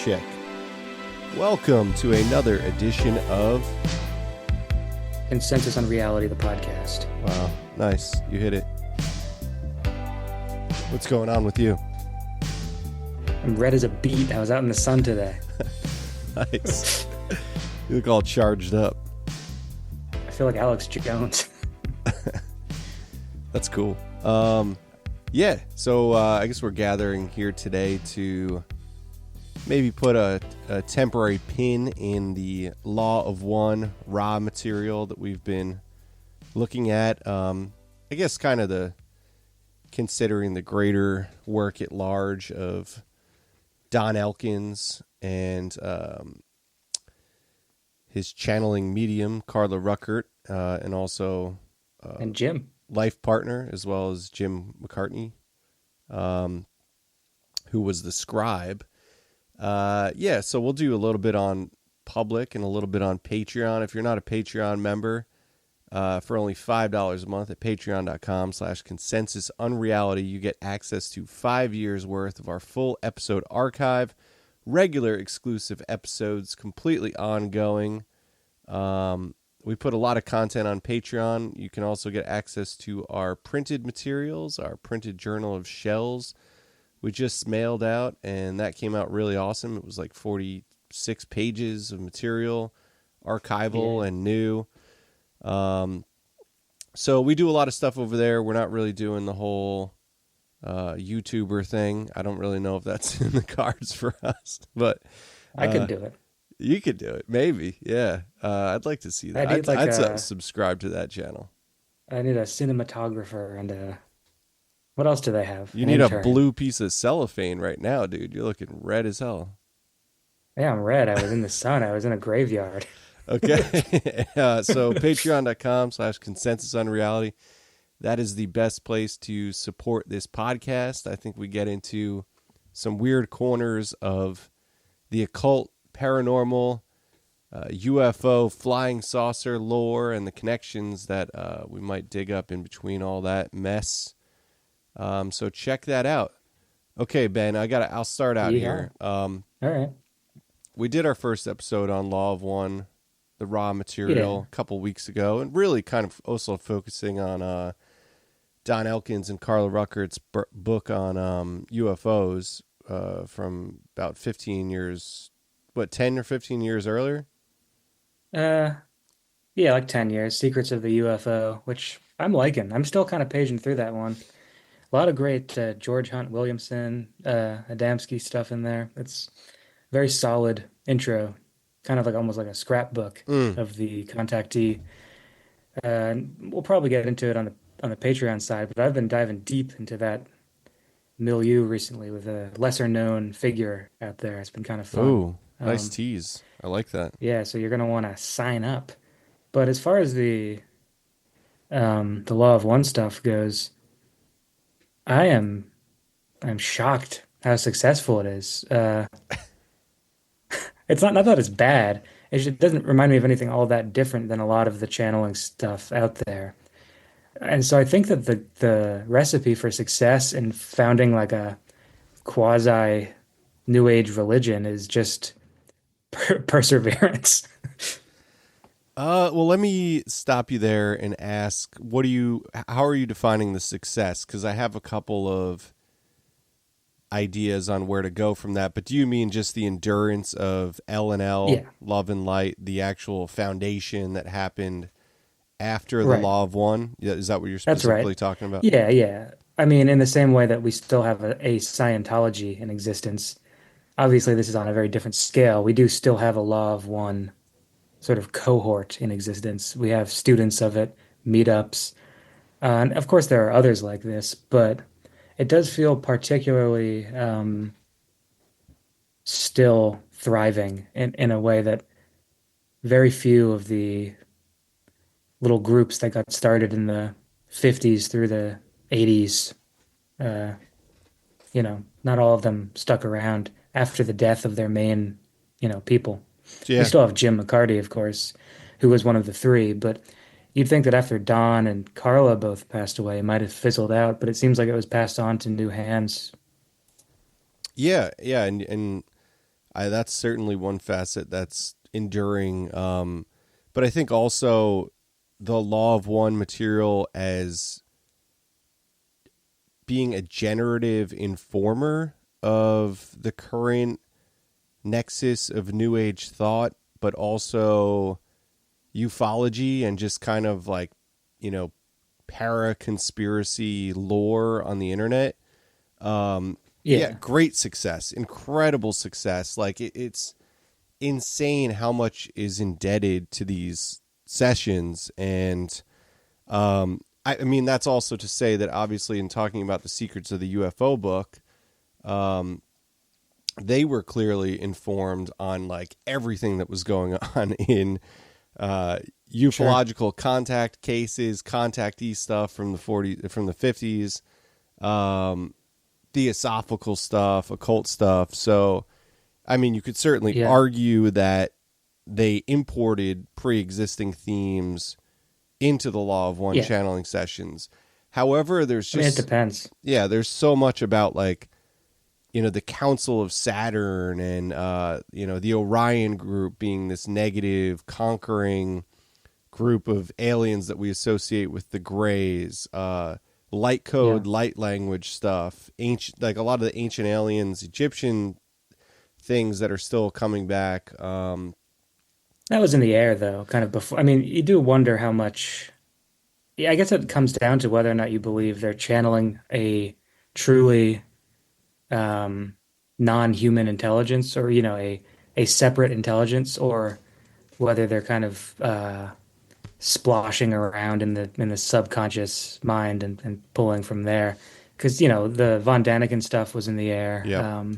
check. Welcome to another edition of Consensus on Reality, the podcast. Wow, nice. You hit it. What's going on with you? I'm red as a beet. I was out in the sun today. Nice. You look all charged up. I feel like Alex Jones. That's cool. Yeah, so I guess we're gathering here today to maybe put a temporary pin in the Law of One raw material that we've been looking at. I guess kind of considering the greater work at large of Don Elkins and his channeling medium, Carla Ruckert, and also and Jim. life partner, as well as Jim McCartney, who was the scribe. So we'll do a little bit on public and a little bit on Patreon. If you're not a Patreon member, for only $5 a month at patreon.com/consensusunreality, you get access to 5 years worth of our full episode archive, regular exclusive episodes, completely ongoing. We put a lot of content on Patreon. You can also get access to our printed materials, our printed Journal of Shells. We just mailed out, and that came out really awesome. It was like 46 pages of material, archival and new. So we do a lot of stuff over there. We're not really doing the whole YouTuber thing. I don't really know if that's in the cards for us, but I could do it. You could do it, maybe. Yeah, I'd like to see that. I'd subscribe to that channel. I need a cinematographer and what else do they have? You need a blue piece of cellophane right now, dude. You're looking red as hell. Yeah, I'm red. I was in the sun. I was in a graveyard. Okay. So patreon.com/consensusunreality. That is the best place to support this podcast. I think we get into some weird corners of the occult, paranormal, UFO, flying saucer lore, and the connections that we might dig up in between all that mess. So check that out. Okay, Ben, I'll start out here. All right. We did our first episode on Law of One, the raw material, a couple weeks ago, and really kind of also focusing on Don Elkins and Carla Ruckert's book on UFOs from about 15 years. 10 or 15 years earlier? Like 10 years. Secrets of the UFO, which I'm liking. I'm still kind of paging through that one. A lot of great George Hunt Williamson, Adamski stuff in there. It's very solid intro, kind of like almost like a scrapbook of the contactee. We'll probably get into it on the Patreon side, but I've been diving deep into that milieu recently with a lesser known figure out there. It's been kind of fun. Ooh. Nice tease. I like that. Yeah, so you're going to want to sign up. But as far as the Law of One stuff goes, I'm shocked how successful it is. It's not that it's bad. It doesn't remind me of anything all that different than a lot of the channeling stuff out there. And so I think that the recipe for success in founding like a quasi New Age religion is just perseverance. Well, let me stop you there and ask, how are you defining the success? Because I have a couple of ideas on where to go from that, but do you mean just the endurance of L&L, Love and Light, the actual foundation that happened after the Law of One? Is that what you're specifically talking about? Yeah. I mean, in the same way that we still have a Scientology in existence, obviously this is on a very different scale. We do still have a Law of One sort of cohort in existence. We have students of it, meetups. And of course, there are others like this, but it does feel particularly still thriving in a way that very few of the little groups that got started in the 50s through the 80s, not all of them stuck around after the death of their main, people. Yeah. We still have Jim McCartney, of course, who was one of the three, but you'd think that after Don and Carla both passed away, it might have fizzled out, but it seems like it was passed on to new hands. Yeah, and that's certainly one facet that's enduring. But I think also the Law of One material as being a generative informer of the current nexus of New Age thought, but also ufology and just kind of like, you know, para conspiracy lore on the internet. Yeah, Yeah. great success, incredible success. Like it's insane how much is indebted to these sessions. And I mean, that's also to say that obviously in talking about the secrets of the UFO book, they were clearly informed on like everything that was going on in Sure. ufological contact cases, contactee stuff from the 50s, theosophical stuff, occult stuff. So, I mean, you could certainly Yeah. argue that they imported pre-existing themes into the Law of One Yeah. channeling sessions. However, there's I mean, it just depends. yeah, there's so much about like, you know, the Council of Saturn and you know, the Orion group being this negative conquering group of aliens that we associate with the Greys, light Yeah. code, light language stuff, ancient, like a lot of the ancient aliens, Egyptian things that are still coming back. That was in the air though, kind of before. I mean, you do wonder how much. Yeah, I guess it comes down to whether or not you believe they're channeling a truly um, non-human intelligence, or a separate intelligence, or whether they're kind of sploshing around in the subconscious mind and pulling from there. Because the Von Daniken stuff was in the air, Yep.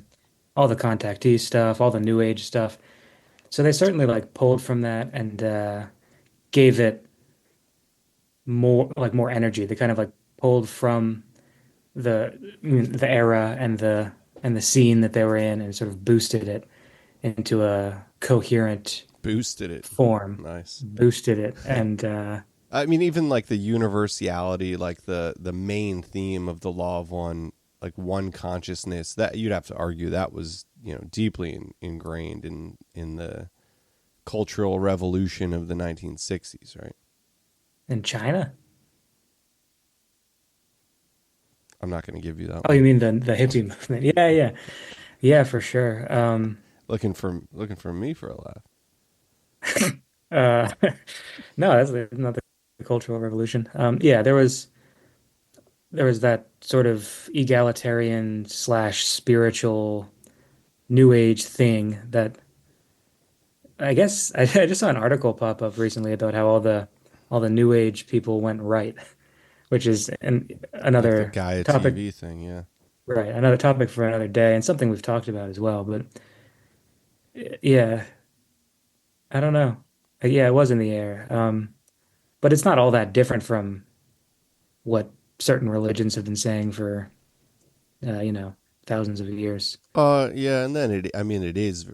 all the contactee stuff, all the New Age stuff. So they certainly like pulled from that and gave it more energy. They kind of like pulled from the era and the scene that they were in and sort of boosted it into a coherent Boosted it. form, Nice. boosted it, and I mean, even like the universality, like the main theme of the Law of One, like one consciousness, that you'd have to argue that was, you know, deeply ingrained in the cultural revolution of the 1960s, right? in China. I'm not going to give you that Oh, you one. mean the hippie movement? Yeah, yeah, yeah, for sure. Looking for me for a laugh. Uh, no, that's not the Cultural Revolution. Yeah, there was that sort of egalitarian slash spiritual New Age thing that I guess I just saw an article pop up recently about how all the New Age people went right, which is Like the another Gaia topic, TV thing, yeah. right? Another topic for another day, and something we've talked about as well. But yeah, I don't know. Yeah, it was in the air, but it's not all that different from what certain religions have been saying for thousands of years. Yeah, and then I mean, it is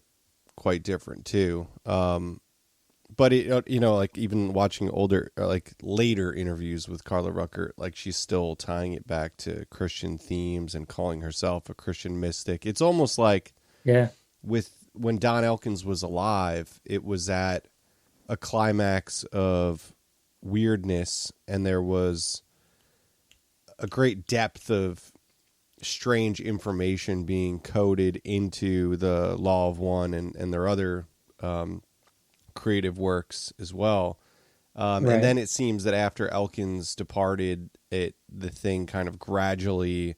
quite different too. But it, you know, like even watching older, like later interviews with Carla Rucker, like she's still tying it back to Christian themes and calling herself a Christian mystic. It's almost like Yeah, with when Don Elkins was alive, it was at a climax of weirdness, and there was a great depth of strange information being coded into the Law of One and their other creative works as well. And right. then it seems that after Elkins departed, the thing kind of gradually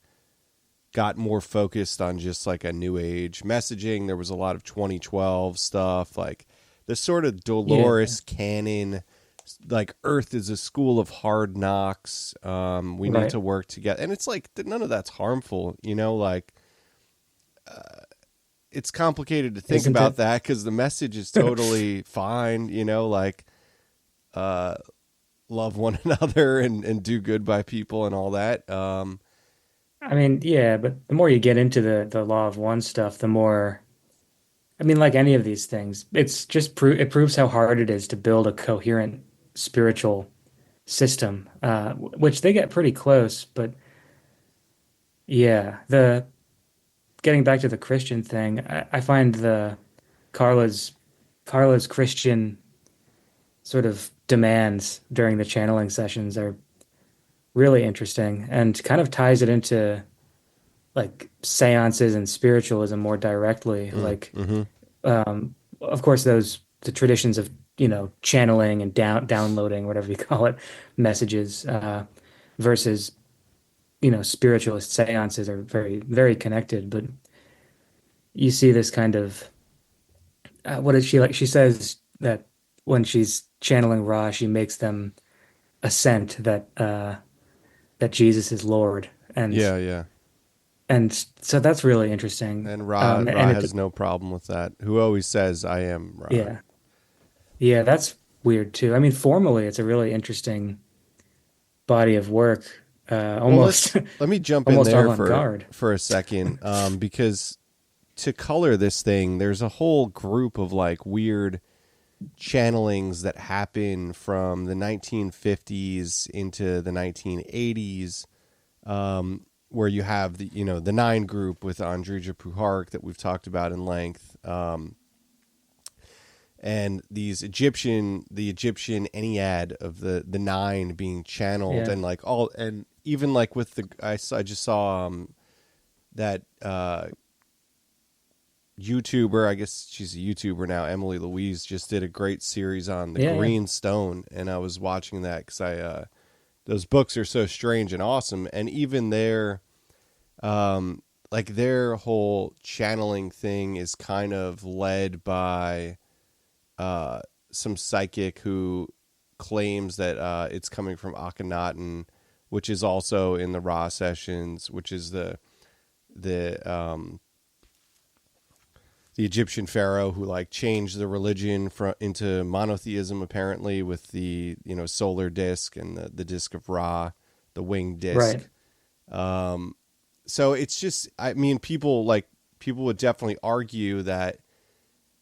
got more focused on just like a new age messaging. There was a lot of 2012 stuff, like this sort of Yeah, Dolores canon, like Earth is a school of hard knocks. We need right. to work together, and it's like none of that's harmful, you know. Like it's complicated to think Isn't about it? that because the message is totally fine, you know, like uh, love one another and do good by people and all that. I mean, yeah, but the more you get into the Law of One stuff, the more, I mean, like any of these things, it proves how hard it is to build a coherent spiritual system, which they get pretty close. But yeah, the getting back to the Christian thing, I find the Carla's Carla's Christian sort of demands during the channeling sessions are really interesting and kind of ties it into like seances and spiritualism more directly. Like, Mm-hmm. of course, those the traditions of channeling and downloading, whatever you call it, messages versus spiritualist seances are very very connected. But you see this kind of what is she like? She says that when she's channeling Ra, she makes them assent that Jesus is Lord, and Yeah, yeah. and so that's really interesting. And Ra And it has no problem with that. Who always says, "I am Ra." yeah yeah that's weird too. I mean, formally, it's a really interesting body of work, Well, almost let me jump in almost there avant-garde. for a second, because to color this thing, there's a whole group of like weird channelings that happen from the 1950s into the 1980s, where you have the Nine group with Andrija Puharich that we've talked about in length, and the Egyptian Ennead of the Nine being channeled, Yeah, and like all, and even like with I just saw that YouTuber, I guess she's a YouTuber now, Emily Louise, just did a great series on the yeah, yeah, Green Stone, and I was watching that because those books are so strange and awesome, and even like their whole channeling thing is kind of led by some psychic who claims that it's coming from Akhenaten, which is also in the Ra sessions, which is the the Egyptian pharaoh who like changed the religion into monotheism, apparently, with the solar disk and the disk of Ra, the winged right. disk. So it's just, I mean, people would definitely argue that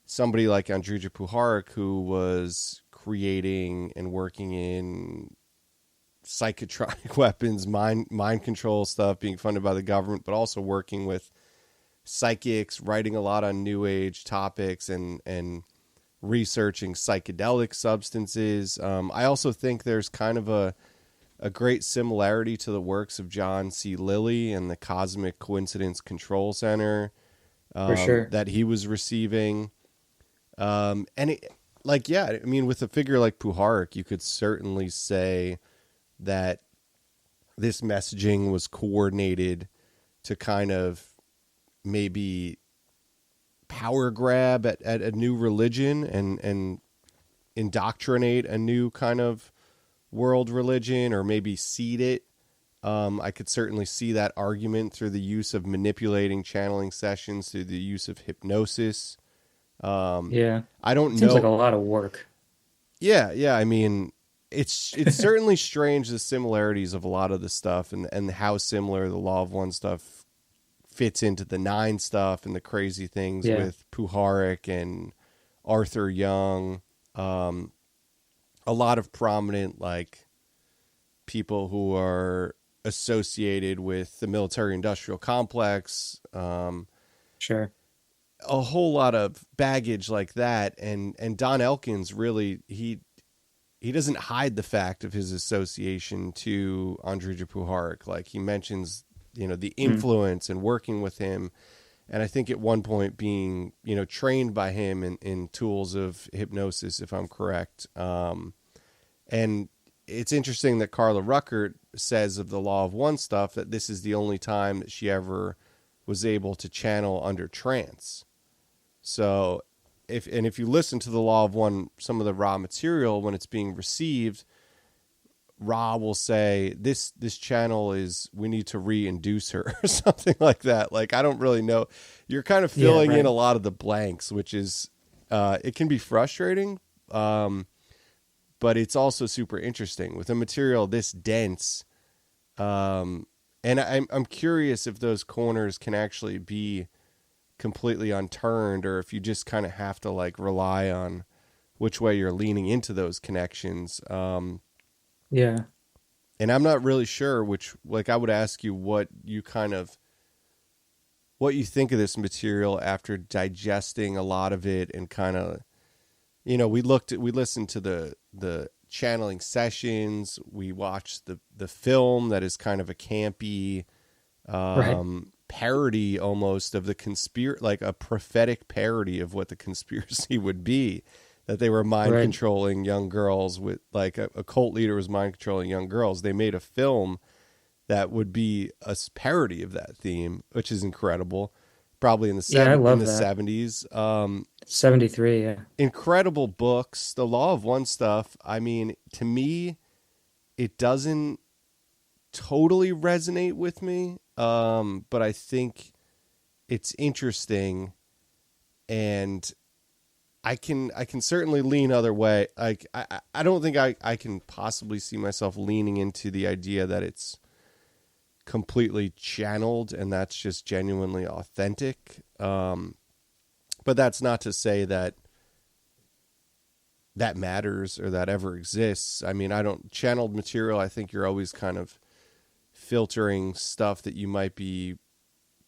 somebody like Andrija Puharich, who was creating and working in psychotronic weapons, mind control stuff, being funded by the government, but also working with psychics, writing a lot on new age topics, and researching psychedelic substances. I also think there's kind of a great similarity to the works of John C. Lilly and the Cosmic Coincidence Control Center For sure. that he was receiving. And it, like, yeah, I mean, with a figure like Puharich, you could certainly say that this messaging was coordinated to kind of maybe power grab at a new religion and indoctrinate a new kind of world religion, or maybe seed it. I could certainly see that argument through the use of manipulating channeling sessions, through the use of hypnosis. Yeah. I don't Seems like know. a lot of work. Yeah, yeah. I mean, it's certainly strange, the similarities of a lot of the stuff, and how similar the Law of One stuff fits into the Nine stuff, and the crazy things Yeah, with Puharich and Arthur Young. A lot of prominent like people who are associated with the military industrial complex. sure. A whole lot of baggage like that, and Don Elkins really he doesn't hide the fact of his association to Andrija Puharich. Like, he mentions the Hmm. influence and working with him, and I think at one point being trained by him in tools of hypnosis, if I'm correct. And it's interesting that Carla Ruckert says of the Law of One stuff that this is the only time that she ever was able to channel under trance. So if you listen to the Law of One, some of the raw material when it's being received, Ra will say this channel is, we need to re-induce her or something like that. Like, I don't really know. You're kind of Yeah, filling in right. a lot of the blanks, which is it can be frustrating, but it's also super interesting with a material this dense. And I'm curious if those corners can actually be completely unturned, or if you just kind of have to like rely on which way you're leaning into those connections. Yeah. And I'm not really sure which, like, I would ask you what you kind of what you think of this material after digesting a lot of it and kind of, you know, we listened to the channeling sessions. We watched the film that is kind of a campy Right. parody almost of the like a prophetic parody of what the conspiracy would be, that they were mind Right. controlling young girls with like a cult leader was mind controlling young girls. They made a film that would be a parody of that theme, which is incredible. Probably in the Yeah, I in love the that. 70s. 73, yeah. Incredible books. The Law of One stuff. I mean, to me, it doesn't totally resonate with me. But I think it's interesting, and I can certainly lean other way. Like I don't think I can possibly see myself leaning into the idea that it's completely channeled and that's just genuinely authentic. But that's not to say that that matters or that ever exists. I mean, I don't channeled material. I think you're always kind of filtering stuff that you might be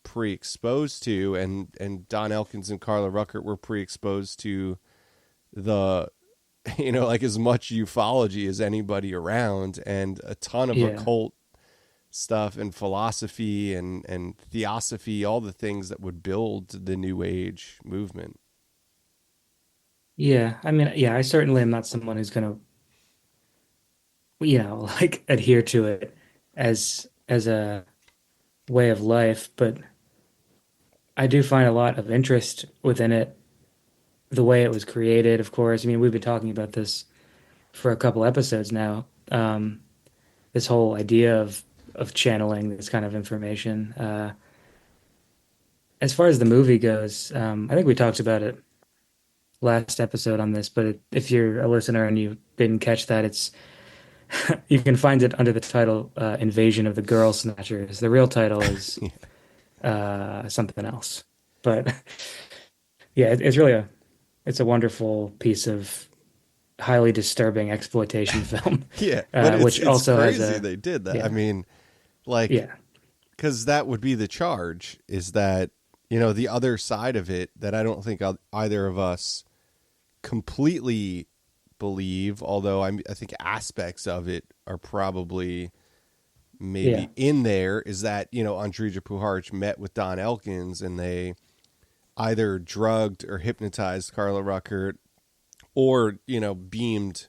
pre-exposed to, and Don Elkins and Carla Ruckert were pre-exposed to the like as much ufology as anybody around, and a ton of Yeah. occult stuff and philosophy and theosophy, all the things that would build the New Age movement. Yeah. I mean, yeah, I certainly am not someone who's gonna, like adhere to it as a way of life, but I do find a lot of interest within it, the way it was created, of course. I mean, we've been talking about this for a couple episodes now. This whole idea of channeling this kind of information. As far as the movie goes, I think we talked about it last episode on this, but if you're a listener and you didn't catch that, it's you can find it under the title "Invasion of the Girl Snatchers." The real title is something else, but yeah, it's really it's a wonderful piece of highly disturbing exploitation film, Yeah, but which it's also has crazy a they did that. I yeah, mean, like, yeah, because that would be the charge, is that the other side of it that I don't think either of us completely believe, although I think aspects of it are probably yeah, maybe in there, is that Andrija Puharich met with Don Elkins and they either drugged or hypnotized Carla Ruckert, or beamed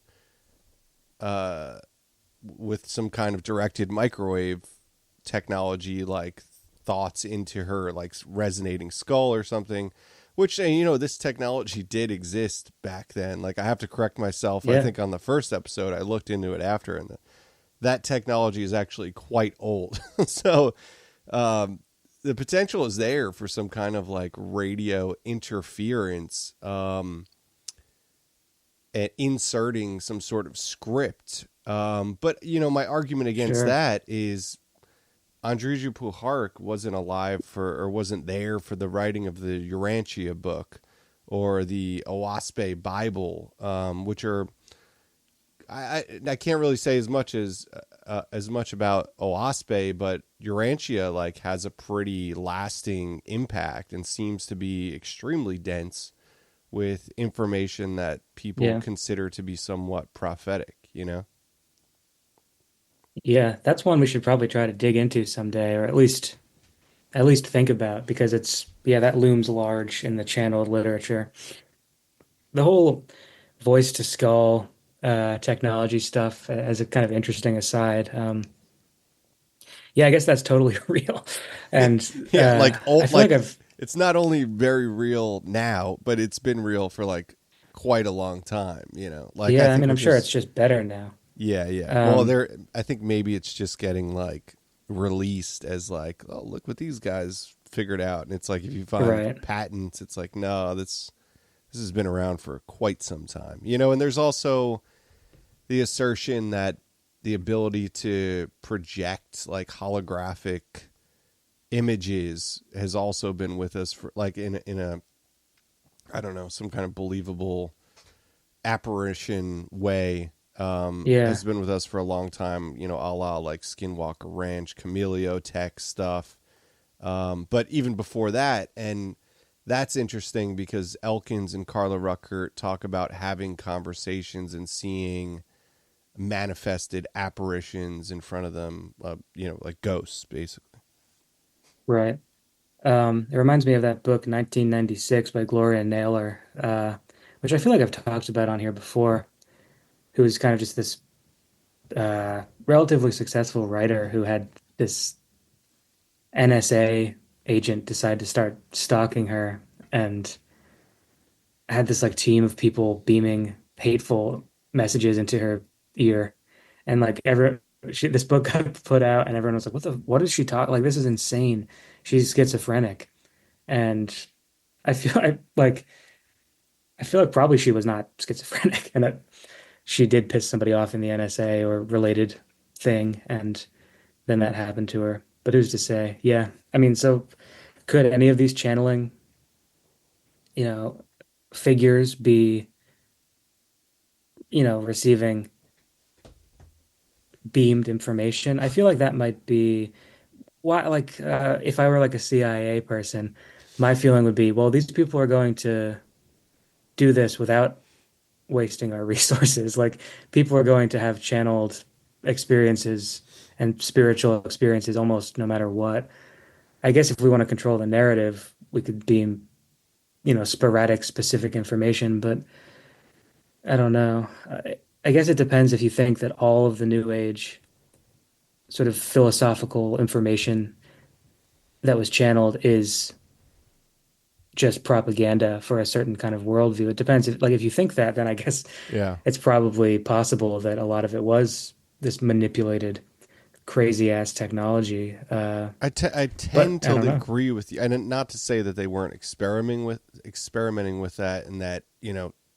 with some kind of directed microwave technology, like thoughts into her like resonating skull or something, which this technology did exist back then. Like, I have to correct myself, I yeah, think on the first episode I looked into it after, and that technology is actually quite old. So the potential is there for some kind of like radio interference, and inserting some sort of script. But my argument against sure, that is Andrija Puharich wasn't alive for, or wasn't there for, the writing of the Urantia book or the Owaspe Bible, which are I can't really say as much about Owaspe, but Urantia like has a pretty lasting impact and seems to be extremely dense with information that people yeah, consider to be somewhat prophetic. yeah. That's one we should probably try to dig into someday, or at least think about, because it's yeah, that looms large in the channeled literature. The whole voice to skull technology stuff as a kind of interesting aside. Yeah, I guess that's totally real. And Yeah, like I old, feel like like I've it's not only very real now, but it's been real for like quite a long time. Like, I yeah, I think mean, we're I'm sure it's just, just better now. yeah, yeah. Well, Um, I think maybe it's just getting like released as like, oh, look what these guys figured out, and it's like if you find right. patents, it's like, no, this has been around for quite some time. And there's also the assertion that the ability to project like holographic images has also been with us for like in a I don't know, some kind of believable apparition way, Yeah. has been with us for a long time, a la like Skinwalker Ranch, Camelio Tech stuff. But even before that, and that's interesting because Elkins and Carla Rucker talk about having conversations and seeing manifested apparitions in front of them, like ghosts, basically. Right. It reminds me of that book 1996 by Gloria Naylor, which I feel like I've talked about on here before, who was kind of just this relatively successful writer who had this NSA agent decide to start stalking her and had this like team of people beaming hateful messages into her ear. And like this book got put out and everyone was like, what is she talking? Like, this is insane. She's schizophrenic. And I feel like I feel like probably she was not schizophrenic and that she did piss somebody off in the NSA or related thing, and then that happened to her. But who's to say? Yeah. I mean, so could any of these channeling, you know, figures be, receiving beamed information? I feel like that might be why, like, if I were like a CIA person, my feeling would be, well, these people are going to do this without wasting our resources. Like people are going to have channeled experiences and spiritual experiences almost no matter what. I guess if we want to control the narrative, we could beam, sporadic, specific information, but I don't know. I guess it depends if you think that all of the new age sort of philosophical information that was channeled is just propaganda for a certain kind of worldview. It depends if you think that, then I guess Yeah. it's probably possible that a lot of it was this manipulated, crazy ass technology. I But tend I to don't know. agree with you, and not to say that they weren't experimenting with that, and that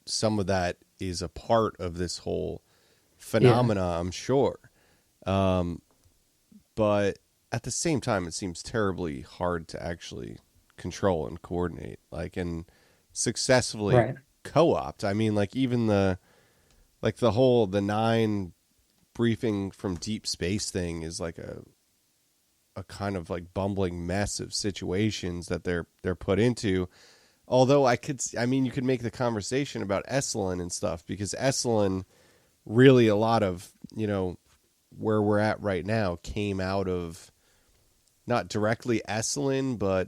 some of that is a part of this whole Yeah, phenomena. I'm sure, um, but at the same time, it seems terribly hard to actually control and coordinate, like and successfully right. co-opt. I mean, like even the nine briefing from deep space thing is like a kind of like bumbling mess of situations that they're put into. Although you could make the conversation about Esalen and stuff because Esalen really a lot of where we're at right now came out of not directly Esalen, but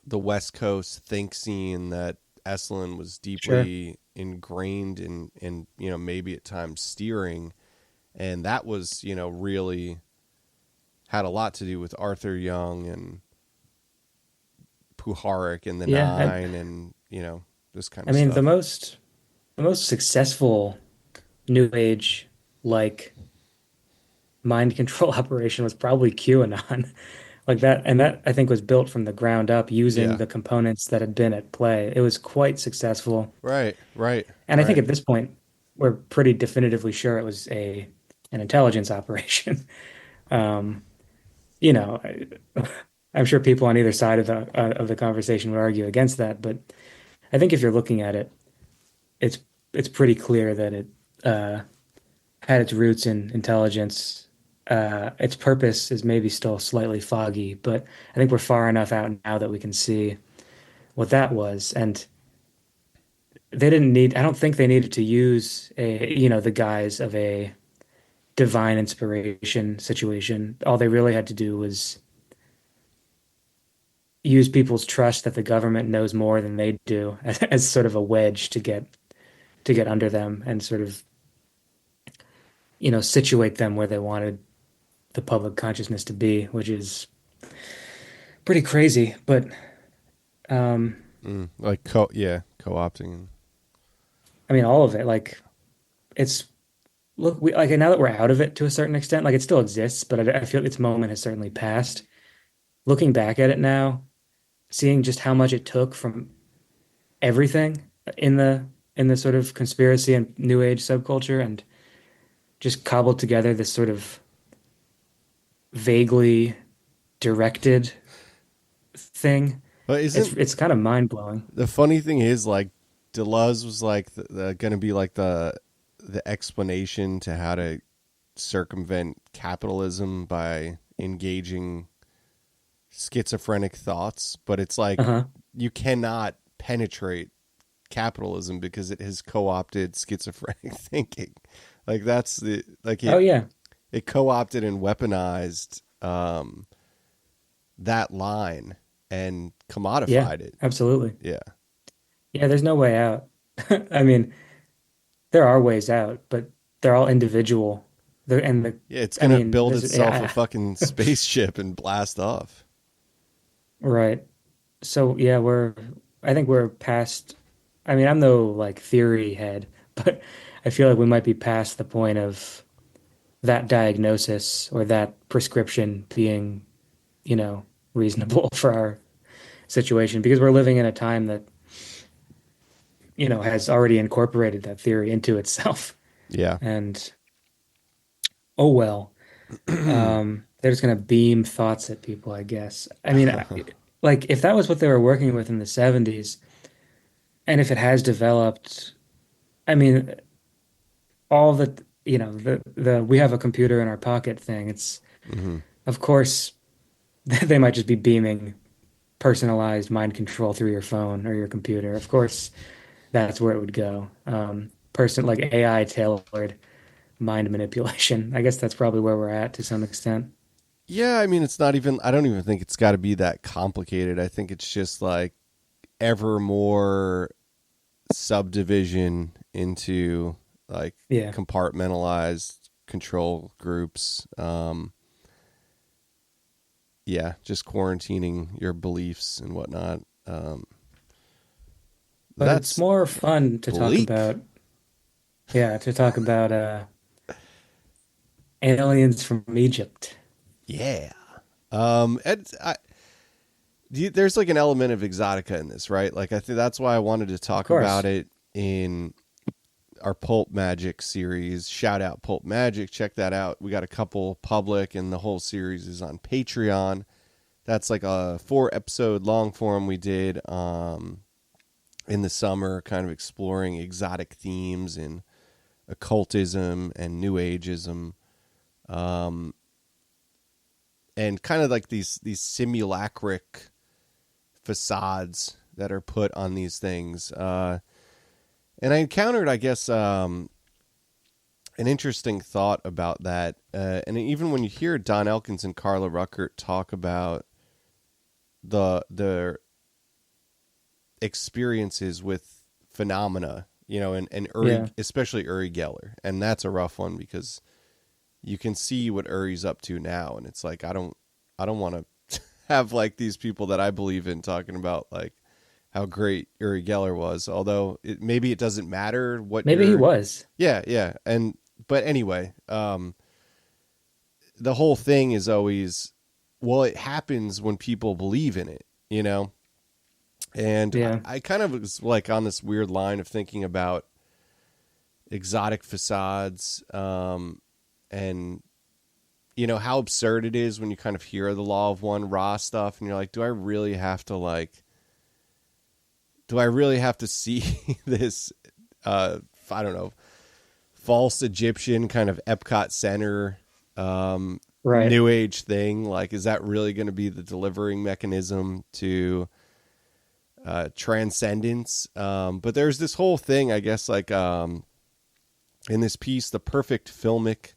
the West Coast think scene that Esalen was Sure. deeply ingrained in maybe at times steering, and that was really had a lot to do with Arthur Young and Puharich and the Yeah, and Nine and this kind I of mean stuff. the most successful new age like mind control operation was probably QAnon. Like that, and that I think was built from the ground up using Yeah. the components that had been at play. It was quite successful. Right. Right. And I think Right. at this point, we're pretty definitively sure it was an intelligence operation. Um, you know, I'm sure people on either side of the conversation would argue against that, but I think if you're looking at it, it's it's pretty clear that it uh, had its roots in intelligence. Its purpose is maybe still slightly foggy, but I think we're far enough out now that we can see what that was. And they didn't need, I don't think they needed to use the guise of a divine inspiration situation. All they really had to do was use people's trust that the government knows more than they do as sort of a wedge to get under them and sort of, situate them where they wanted the public consciousness to be, which is pretty crazy. But Like co-opting. I mean, all of it, like it's look, we like now that we're out of it to a certain extent, like it still exists, but I feel its moment has certainly passed. Looking back at it now, seeing just how much it took from everything in the sort of conspiracy and new age subculture and just cobbled together this sort of vaguely directed thing. But isn't It's kind of mind blowing. the funny thing is like Deleuze was like going to be like the explanation to how to circumvent capitalism by engaging schizophrenic thoughts, but it's like Uh-huh. you cannot penetrate capitalism because it has co-opted schizophrenic thinking. Like that's the like Oh yeah. it co-opted and weaponized that line and Yeah, commodified it. absolutely. Yeah. Yeah, there's no way out. I mean, there are ways out, but they're all individual. Yeah, it's I gonna mean, build there's itself a yeah, fucking spaceship and blast off. right. So yeah, I think we're past, I mean, I'm no like theory head, but I feel like we might be past the point of that diagnosis or that prescription being, you know, reasonable for our situation because we're living in a time that, has already incorporated that theory into itself. Yeah. And oh well, they're just gonna beam thoughts at people, I guess. I mean, like if that was what they were working with in the 70s, and if it has developed, I mean, all the, the we have a computer in our pocket thing, it's Hmm. of course they might just be beaming personalized mind control through your phone or your computer. Of course, that's where it would go. Person like AI tailored mind manipulation. I guess that's probably where we're at to some extent. Yeah, I mean, it's not even, I don't even think it's got to be that complicated. I think it's just like ever more subdivision into like Yeah. compartmentalized control groups. Yeah, just quarantining your beliefs and whatnot. But it's That's more fun to talk bleak. about, yeah, to talk about aliens from Egypt. Yeah. There's like an element of exotica in this, right? Like I think that's why I wanted to Of talk about course. it in our Pulp Magic series. Shout out Pulp Magic. Check that out. We got a couple public, and the whole series is on Patreon. That's like a 4 episode long form we did in the summer, kind of exploring exotic themes in occultism and New Ageism, um, and kind of like these simulacric facades that are put on these things. And I encountered, I guess, an interesting thought about that. And even when you hear Don Elkins and Carla Ruckert talk about their experiences with phenomena, and Uri, Yeah. especially Uri Geller, and that's a rough one because you can see what Uri's up to now, and it's like I don't want to have like these people that I believe in talking about like how great Uri Geller was. Although maybe it doesn't matter what Maybe he you're. was. Yeah, yeah, and but anyway, the whole thing is always, well, it happens when people believe in it. And Yeah. I kind of was like on this weird line of thinking about exotic facades, and how absurd it is when you kind of hear the law of one raw stuff, and you're like, do I really have to see this? I don't know, false Egyptian kind of Epcot Center, Right. new age thing. Like, is that really going to be the delivering mechanism to transcendence? But there's this whole thing, I guess, like in this piece, the perfect filmic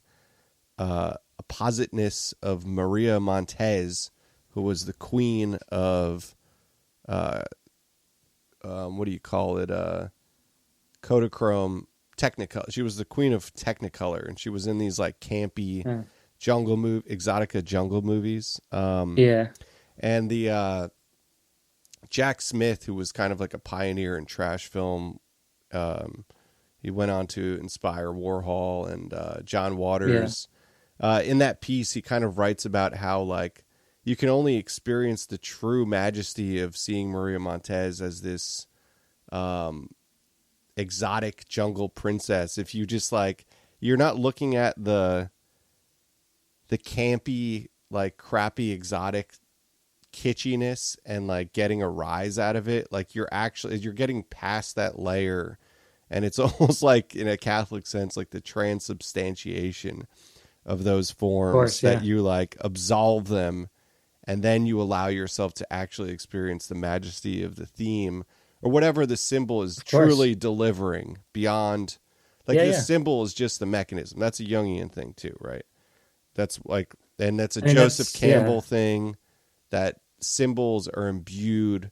appositeness of Maria Montez, who was the queen of uh, what do you call it? Kodachrome Technicolor. She was the queen of Technicolor, and she was in these like campy Huh. exotica jungle movies. Yeah. And the Jack Smith, who was kind of like a pioneer in trash film, he went on to inspire Warhol and John Yeah. Waters. In that piece, he kind of writes about how like you can only experience the true majesty of seeing Maria Montez as this exotic jungle princess if you just like you're not looking at the campy like crappy exotic kitschiness and like getting a rise out of it. Like you're getting past that layer, and it's almost like in a Catholic sense like the transubstantiation of those Of forms course. that Yeah. you like absolve them and then you allow yourself to actually experience the majesty of the theme or whatever the symbol is Of course. truly delivering beyond. Like Yeah, the yeah. symbol is just the mechanism. That's a Jungian thing too, right? That's like, and that's a I mean, Joseph that's yeah, Campbell thing, that symbols are imbued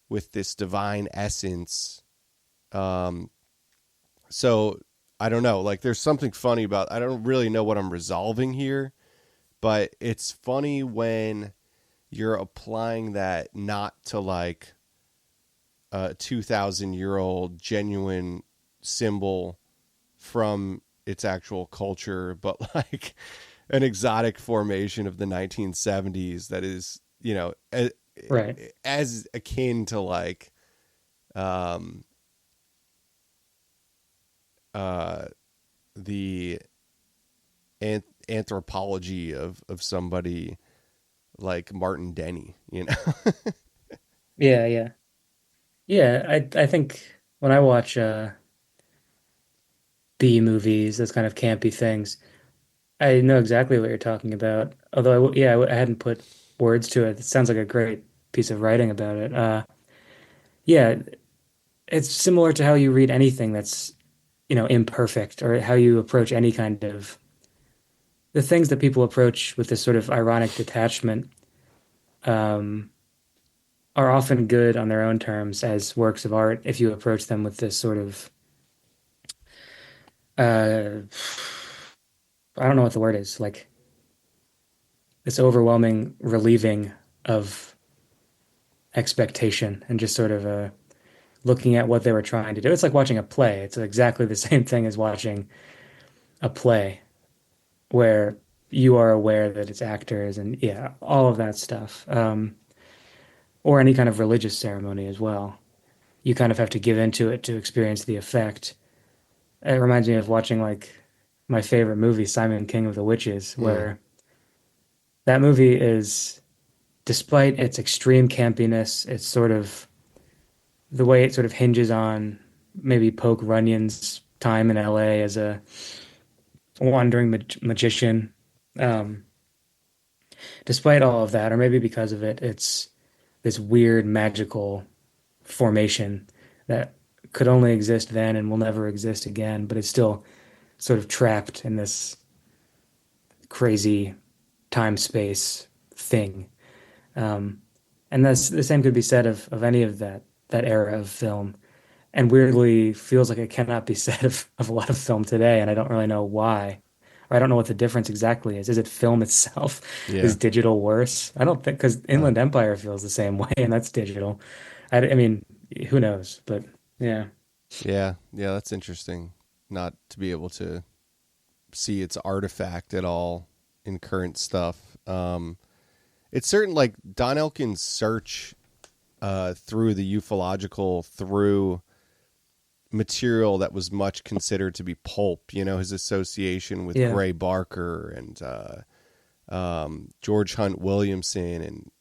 with this divine essence. Um, so I don't know. Like, there's something funny about. I don't really know what I'm resolving here, but it's funny when you're applying that not to like a 2,000-year-old genuine symbol from its actual culture, but like an exotic formation of the 1970s that is, right. as akin to like um, uh, the anthropology of somebody like Martin Denny, you know? Yeah, yeah. Yeah, I think when I watch B movies, those kind of campy things, I know exactly what you're talking about. Although I hadn't put words to it. It sounds like a great piece of writing about it. Yeah, it's similar to how you read anything that's, imperfect, or how you approach any kind of the things that people approach with this sort of ironic detachment, um, are often good on their own terms as works of art if you approach them with this sort of uh, I don't know what the word is, like this overwhelming relieving of expectation and just sort of looking at what they were trying to do. It's like watching a play. It's exactly the same thing as watching a play where you are aware that it's actors and yeah, all of that stuff. Or any kind of religious ceremony as well. You kind of have to give into it to experience the effect. It reminds me of watching like my favorite movie, Simon King of the Witches, Hmm. where that movie is, despite its extreme campiness, it's sort of the way it sort of hinges on maybe Poke Runyon's time in LA as a wandering magician. Um, Despite all of that, or maybe because of it, it's this weird magical formation that could only exist then and will never exist again, but it's still sort of trapped in this crazy time space thing. Um, and that's the same could be said of any of that era of film. And weirdly feels like it cannot be said of a lot of film today, and I don't really know why. Or I don't know what the difference exactly is. Is it film itself? Is Yeah. digital worse? I don't think, because Uh, Inland Empire feels the same way, and that's digital. I mean, who knows? But yeah, yeah. Yeah. That's interesting. Not to be able to see its artifact at all in current stuff. It's certain like Don Elkin's search through the ufological, through material that was much considered to be pulp, his association with yeah, Gray Barker and George Hunt Williamson and,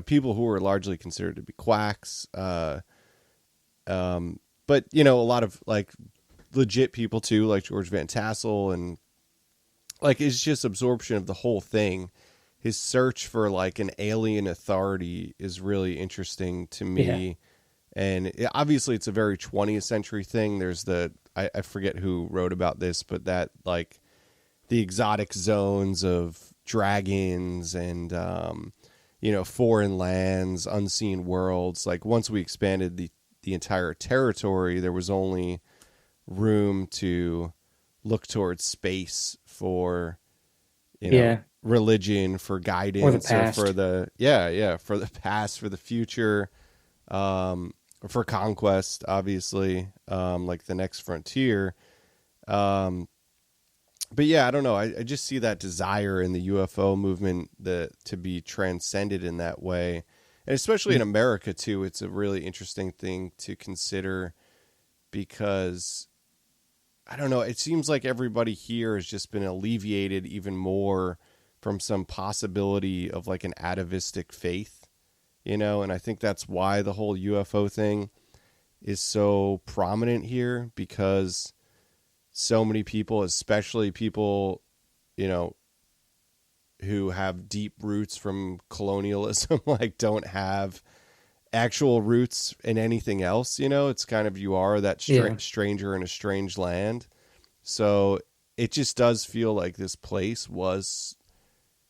people who were largely considered to be quacks. But, a lot of like legit people too, like George Van Tassel, and like it's just absorption of the whole thing. His search for like an alien authority is really interesting to yeah, me. And obviously it's a very 20th century thing. There's I forget who wrote about this, but that like the exotic zones of dragons and, foreign lands, unseen worlds. Like once we expanded the entire territory, there was only room to look towards space for, yeah, religion, for or the guidance, or for past. for the past, for the future, um, for conquest, obviously, like the next frontier. Um, but yeah, I don't know. I just see that desire in the UFO movement to be transcended in that way. And especially in Mm. America too, it's a really interesting thing to consider because I don't know. It seems like everybody here has just been alleviated even more from some possibility of like an atavistic faith, and I think that's why the whole UFO thing is so prominent here because so many people, especially people, you know, who have deep roots from colonialism like don't have actual roots in anything else. It's kind of, you are that Yeah. stranger in a strange land. So it just does feel like this place was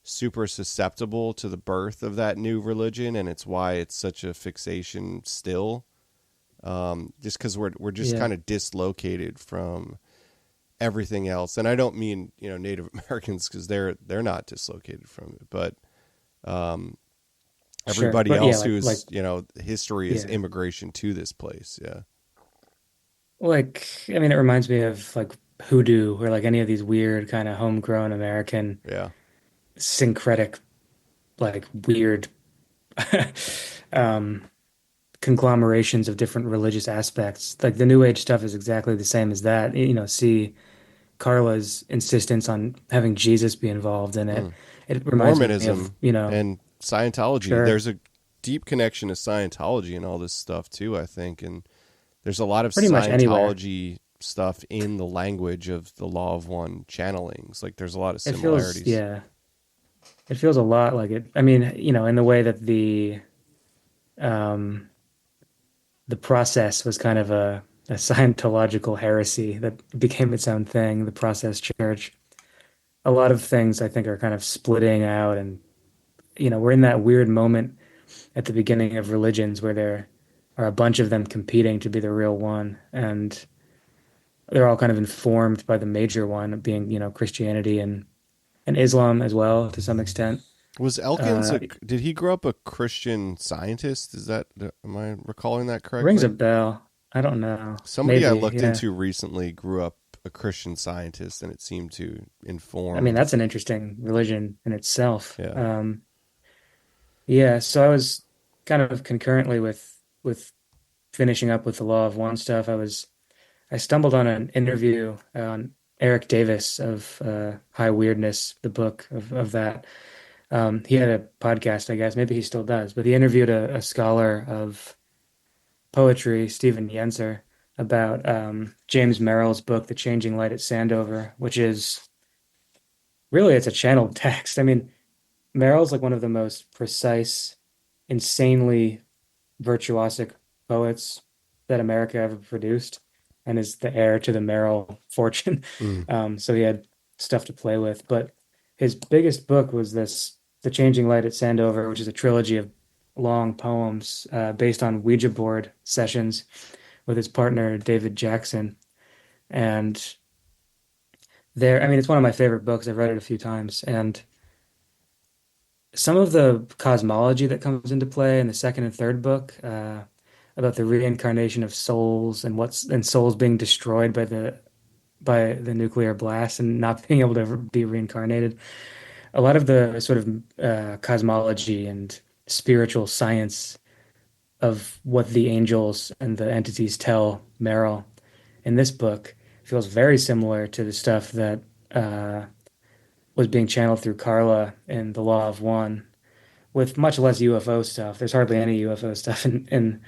super susceptible to the birth of that new religion, and it's why it's such a fixation still. Just because we're just Yeah. kind of dislocated from everything else, and I don't mean Native Americans, because they're not dislocated from it, but um, Sure. everybody But yeah, else who's history is yeah. immigration to this place. Yeah, I mean, it reminds me of like hoodoo or like any of these weird kind of homegrown American yeah. syncretic, like weird um, conglomerations of different religious aspects. Like the New Age stuff is exactly the same as that. See Carla's insistence on having Jesus be involved in it. Mm. It reminds me of, Mormonism and Scientology. sure, There's a deep connection to Scientology and all this stuff too, I think, and there's a lot of pretty much anywhere. Scientology stuff in the language of the Law of One channelings. Like there's a lot of It feels, similarities. yeah, it feels a lot like it. I mean, in the way that um, the process was kind of a Scientological heresy that became its own thing, the process church. A lot of things I think are kind of splitting out, and we're in that weird moment at the beginning of religions where there are a bunch of them competing to be the real one, and they're all kind of informed by the major one being, Christianity and Islam as well to some extent. Was Elkins Uh, did he grow up a Christian scientist? Am I recalling that Rings a correctly? bell. I don't know. Somebody I Maybe, looked yeah. into recently grew up a Christian scientist, and it seemed to I mean, inform. that's an interesting religion in itself. Yeah. Yeah, so I was kind of concurrently with finishing up with the Law of One stuff. I stumbled on an interview on Eric Davis of High Weirdness, the book of that. He had a podcast, I guess. Maybe he still does, but he interviewed a scholar of poetry, Stephen Yenser, about James Merrill's book, The Changing Light at Sandover, which is really it's a channeled text. I mean, Merrill's like one of the most precise, insanely virtuosic poets that America ever produced, and is the heir to the Merrill fortune. Mm. So he had stuff to play with. But his biggest book was this, The Changing Light at Sandover, which is a trilogy of long poems based on Ouija board sessions with his partner David Jackson. And I mean, it's one of my favorite books. I've read it a few times, and some of the cosmology that comes into play in the second and third book about the reincarnation of souls and souls being destroyed by the nuclear blast and not being able to ever be reincarnated. A lot of the sort of cosmology and spiritual science of what the angels and the entities tell Meryl in this book feels very similar to the stuff that uh, was being channeled through Carla in The Law of One, with much less UFO stuff. There's hardly any UFO stuff in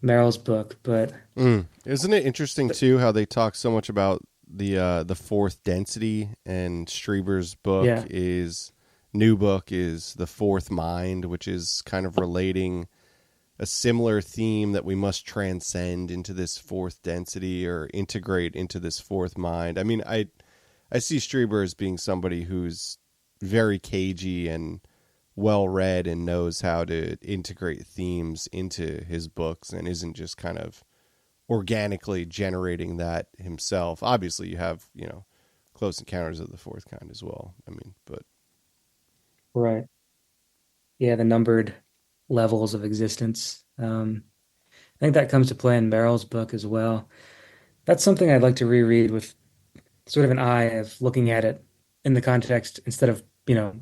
Meryl's book, but Mm. Isn't it interesting too how they talk so much about the fourth density, and Strieber's yeah, new book is The Fourth Mind, which is kind of relating a similar theme that we must transcend into this fourth density or integrate into this fourth mind. I mean, I see Strieber as being somebody who's very cagey and well read and knows how to integrate themes into his books, and isn't just kind of organically generating that himself. Obviously, you have, Close Encounters of the Fourth Kind as well. I mean, but right. Yeah, the numbered levels of existence. I think that comes to play in Meryl's book as well. That's something I'd like to reread with sort of an eye of looking at it in the context instead of,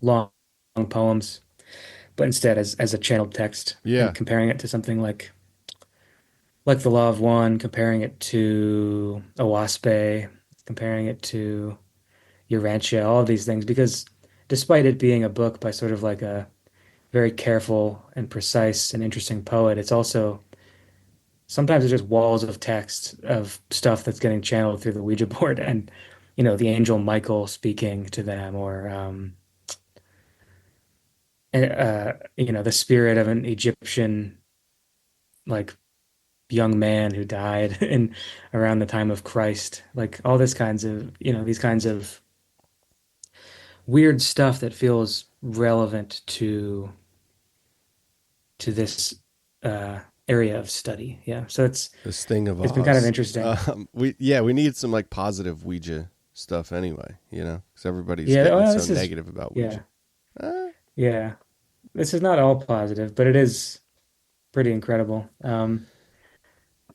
long poems, but instead as a channeled text yeah. and comparing it to something like The Law of One, comparing it to Owaspe, comparing it to Urantia, all of these things, because despite it being a book by sort of like a very careful and precise and interesting poet, it's also sometimes it's just walls of text of stuff that's getting channeled through the Ouija board and the angel Michael speaking to them, or the spirit of an Egyptian like young man who died in around the time of Christ, like all this kinds of, these kinds of weird stuff that feels relevant to this uh area of study. Yeah. So This thing of it's been kind of Oz. interesting. We need some like positive Ouija stuff anyway, because everybody's Yeah, getting well, so this is negative about Ouija. yeah, Uh, yeah. This is not all positive, but it is pretty incredible.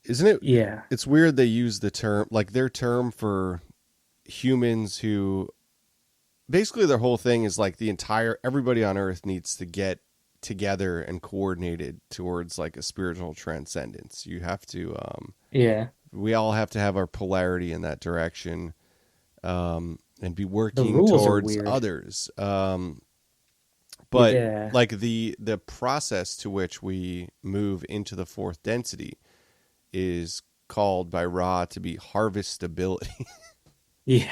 isn't it? Yeah. It's weird they use the term, like their term for humans who basically their whole thing is like everybody on Earth needs to get together and coordinated towards like a spiritual transcendence. You have to, Yeah. we all have to have our polarity in that direction, and be The working rules are towards weird. others. But Yeah. like the process to which we move into the fourth density is called by Ra to be harvestability. Yeah.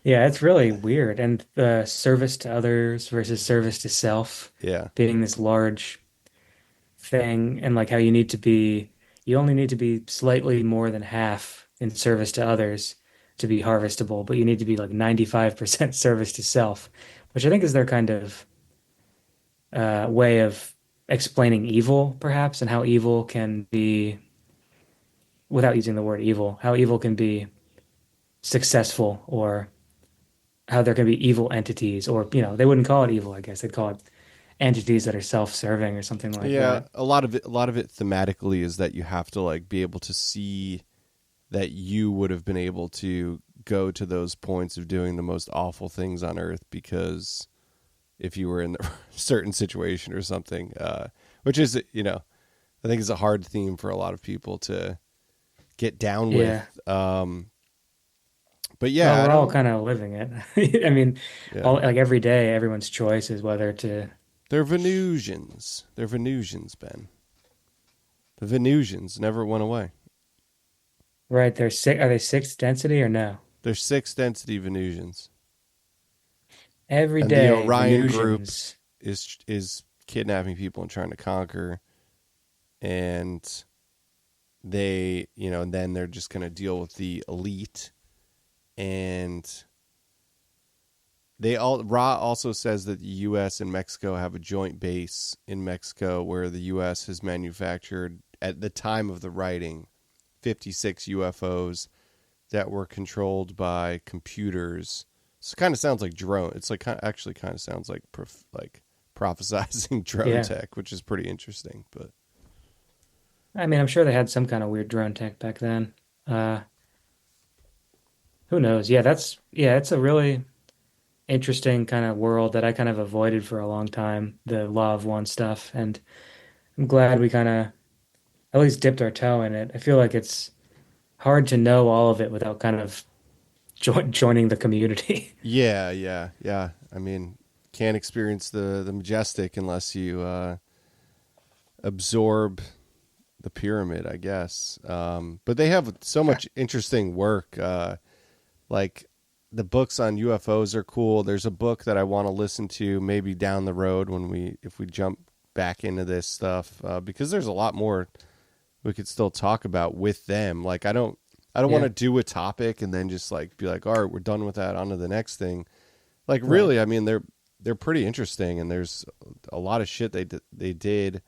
Yeah, it's really weird. And the service to others versus service to self Yeah. being this large thing, and like how you only need to be slightly more than half in service to others to be harvestable, but you need to be like 95% service to self, which I think is their kind of way of explaining evil, perhaps, and how evil can be, without using the word evil, how evil can be successful, or how there can be evil entities, or, they wouldn't call it evil, I guess. They'd call it entities that are self-serving or something like Yeah, that. a lot of it thematically is that you have to like be able to see that you would have been able to go to those points of doing the most awful things on earth because if you were in a certain situation or something, which is, I think is a hard theme for a lot of people to get down Yeah. with. But Well, yeah, I we're all don't. kind of living it. I mean, Yeah, all like every day, everyone's choice is whether to. they're Venusians. They're Venusians, Ben. The Venusians never went away. Right, they're six. Are they sixth density or no? They're sixth density Venusians, Every and the day, Orion group Venusians. is kidnapping people and trying to conquer, and and then they're just going to deal with the elite, and Ra also says that the U.S. and Mexico have a joint base in Mexico where the U.S. has manufactured at the time of the writing 56 UFOs that were controlled by computers. So it kind of sounds like drone. It's like actually kind of sounds like like prophesizing drone Yeah. tech, which is pretty interesting. But I mean, I'm sure they had some kind of weird drone tech back then. Uh, who knows? Yeah, it's a really interesting kind of world that I kind of avoided for a long time, the Law of One stuff. And I'm glad we kind of at least dipped our toe in it. I feel like it's hard to know all of it without kind of joining the community. yeah, yeah, yeah. I mean, can't experience the majestic unless you absorb the pyramid, I guess. But they have so much interesting work. Like the books on UFOs are cool. There's a book that I want to listen to maybe down the road if we jump back into this stuff, because there's a lot more we could still talk about with them. Like I don't want Yeah, to do a topic and then just like be like, all right, we're done with that. On to the next thing. Like right. really, I mean they're pretty interesting, and there's a lot of shit they did.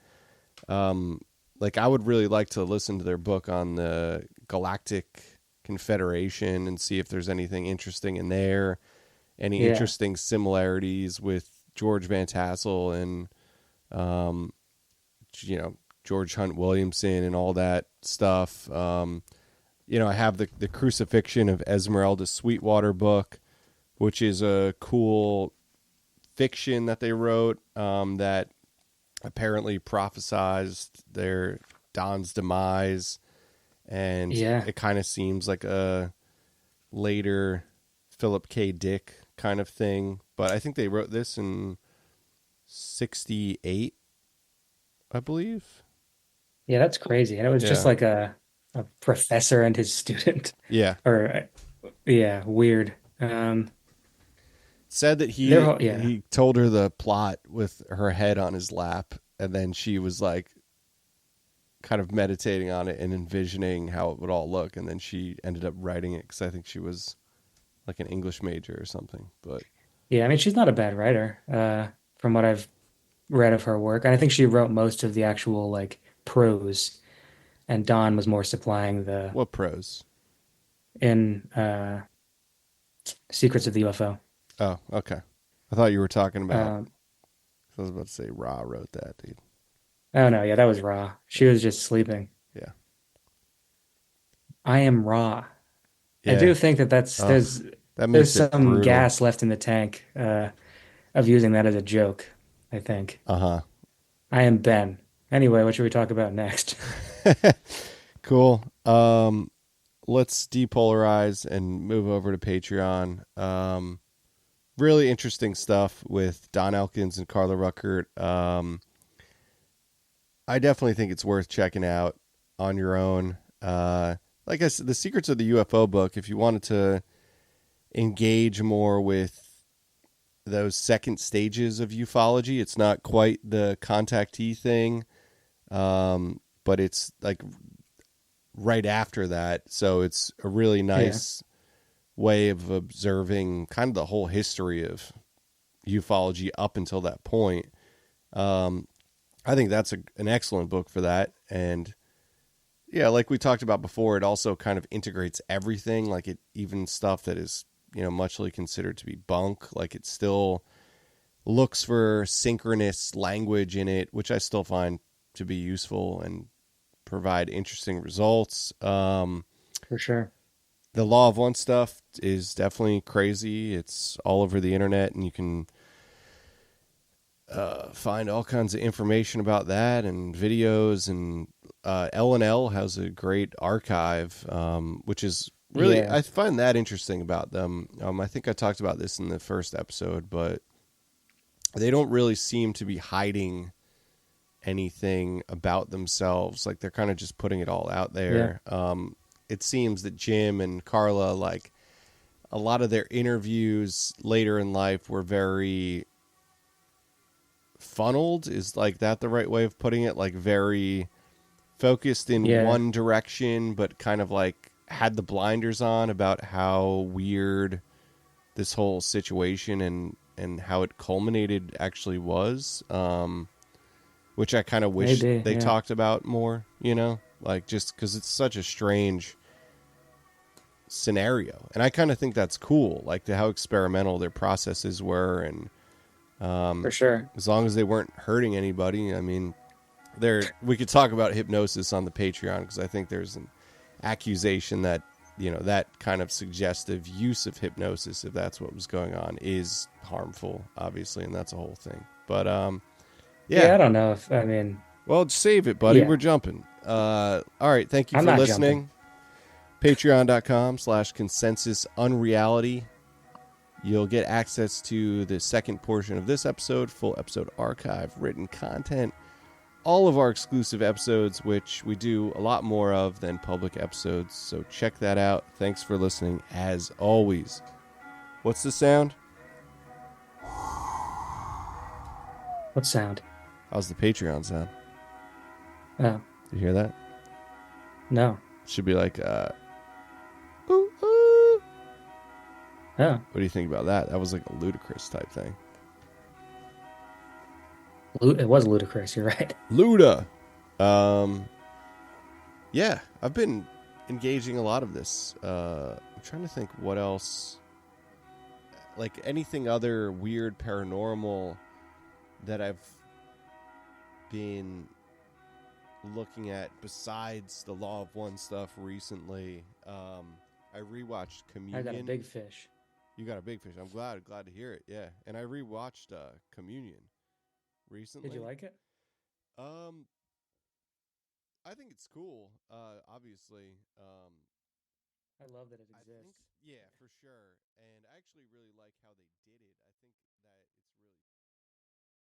Um, like I would really like to listen to their book on the Galactic Confederation and see if there's anything interesting in there, any Yeah. interesting similarities with George Van Tassel and um, you know George Hunt Williamson and all that stuff. I have the Crucifixion of Esmeralda Sweetwater book, which is a cool fiction that they wrote, that apparently prophesized their Don's demise, and Yeah. it kind of seems like a later Philip K. Dick kind of thing. But I think they wrote this in '68, I believe. Yeah, that's crazy. And it was just Yeah, like a professor and his student yeah. or yeah, weird. said that Yeah, he told her the plot with her head on his lap, and then she was like kind of meditating on it and envisioning how it would all look, and then she ended up writing it because I think she was like an English major or something. But yeah. I mean, she's not a bad writer, from what I've read of her work. And I think she wrote most of the actual like prose, and Don was more supplying the what prose? in Secrets of the UFO. Oh, okay. I thought you were talking about. Um, I was about to say Ra wrote that, dude. oh no, yeah, that was Ra. She was just sleeping. Yeah, I am Ra. I yeah. do think that Oh, that there's makes it some brutal. gas left in the tank of using that as a joke, I think. Uh I am Ben. Anyway, what should we talk about next? huh. Cool. Let's depolarize and move over to Patreon. Really interesting stuff with Don Elkins and Carla Ruckert. I definitely think it's worth checking out on your own. Like I said, the Secrets of the UFO book, if you wanted to engage more with those second stages of ufology, it's not quite the contactee thing, but it's like right after that. So it's a really Yeah, nice way of observing kind of the whole history of ufology up until that point. Um, I think that's an excellent book for that. And yeah, like we talked about before, it also kind of integrates everything, like it even stuff that is, muchly considered to be bunk, like it still looks for synchronous language in it, which I still find to be useful and provide interesting results. for sure. The Law of One stuff is definitely crazy. It's all over the internet, and you can find all kinds of information about that and videos. And L&L has a great archive, which is really, Yeah, I find that interesting about them. I think I talked about this in the first episode, but they don't really seem to be hiding anything about themselves. Like they're kind of just putting it all out yeah, there. It seems that Jim and Carla, like a lot of their interviews later in life were very funneled. Is like that the right way of putting it? Like very focused in yeah. one direction, but kind of like had the blinders on about how weird this whole situation and how it culminated actually was. Which I kind of wish Maybe, they yeah, talked about more, like just because it's such a strange scenario. And I kind of think that's cool, like how experimental their processes were. And for sure. as long as they weren't hurting anybody, I mean, we could talk about hypnosis on the Patreon because I think there's an accusation that, that kind of suggestive use of hypnosis, if that's what was going on, is harmful, obviously. And that's a whole thing. But Yeah, yeah. I don't know if I mean, Well, save it, buddy. yeah, We're jumping. All right. Thank you I'm for not jumping. listening. Patreon.com/consensus unreality. You'll get access to the second portion of this episode, full episode archive, written content, all of our exclusive episodes, which we do a lot more of than public episodes. So check that out. Thanks for listening, as always. What's the sound? What sound? How's the Patreon sound? Oh, Did you hear that? no. Should be like, ooh, ooh. Oh, What do you think about that? That was like a ludicrous type thing. it was ludicrous. You're right. Luda. Um, yeah, I've been engaging a lot of this. I'm trying to think what else, like anything other weird paranormal that I've been looking at besides the Law of One stuff recently. I rewatched I got a Communion. big fish. You got a big fish. I'm glad to hear it. Yeah, and I rewatched Communion Did you recently. like it? Um, I think it's cool. Obviously, I love that it I think exists. yeah, for sure. And I actually really like how they did it. I think that